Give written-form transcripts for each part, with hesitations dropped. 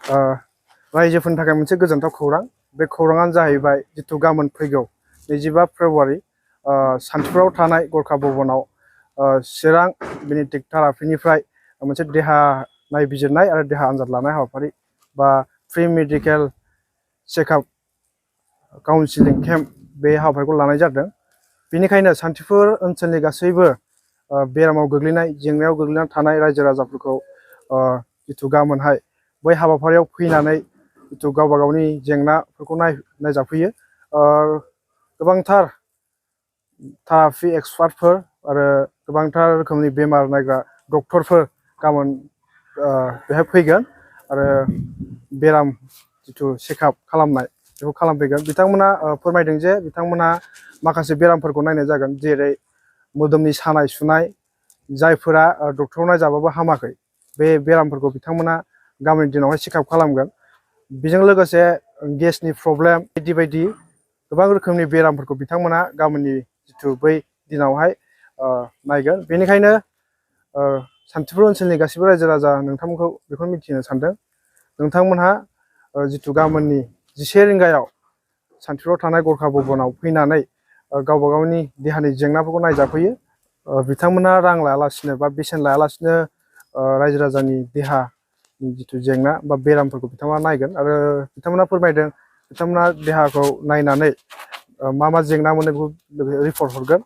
रायजोफोरनि थाखाय मोनसे गोजोनथाव खौरां। बे खौराङानो जाहैबाय जितु गाबोन फैगौ 25 फेब्रुआरि सान्थिफुराव थानाय गरखा भवनाव चिरां बेनेडिक्ट थेरापिनिफ्राय मोनसे देहा नायबिजिरनाय आरो देहा आनजाद लानाय हाबाफारि बा free medical checkup counselling camp बे हाबाफारिखौ लानाय जादों। बेनिखायनो सान्थिफुर ओनसोलनि गासैबो बेरामाव गोग्लैनाय जेंनायाव गोग्लैनानै थानाय रायजो राजाफोरखौ जितु गाबोनहाय बै हाबाफारियाव फैनानै जितु गावबा गावनि जेंनाफोरखौ नायजाफैयो। गोबांथार थेरापि एक्सपार्टफोर आरो गोबांथार रोखोमनि बेमार नायग्रा डक्टरफोर गाबोन बेहाय फैगोन आरो बेराम जितु चेकआप खालामनाय बेखौ खालामफैगोन। बिथांमोना फोरमायदों जे बिथांमोना माखासे बेरामफोरखौ नायनाय जागोन, जेरै मोदोमनि सानाय सुनाय जायफोरा डक्टराव नायजाबाबो हामाखै बे बेरामफोरखौ बिथांमोना गाबोननि दिनावहाय चेकआप खालामगोन। बेजों लोगोसे गेसनि प्रब्लेम बायदि बायदि गोबां रोखोमनि बेरामफोरखौ बिथांमोना गाबोननि जितु बै दिनावहाय नायगोन। बेनिखायनो सान्थिफुर ओनसोलनि गासैबो रायजो राजा नोंथांमोनखौ बेखौनो मिथिहोनो सानदों, नोंथांमोनहा जितु गाबोननि 10 रिंगायाव सान्थिफुराव थानाय गरखा भवनाव फैनानै गावबा गावनि देहानि जेंनाफोरखौ नायजाफैयो। बिथांमोना रां लायालासिनो बा बेसेन लायालासिनो रायजो राजानि देहानि जितु जेंना बा बेरामफोरखौ बिथांमोना नायगोन आरो बिथांमोना फोरमायदों बिथांमोना देहाखौ नायनानै मा मा जेंना मोनो बेखौ रिपर्ट हरगोन।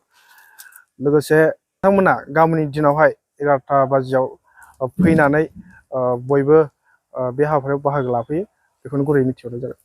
लोगोसे बिथांमोना गाबोननि दिनावहाय 11टा बाजियाव फैनानै बयबो बे हाबाफारियाव बाहागो लाफैयो, बेखौनो गुरै मिथिहरनाय जाबाय।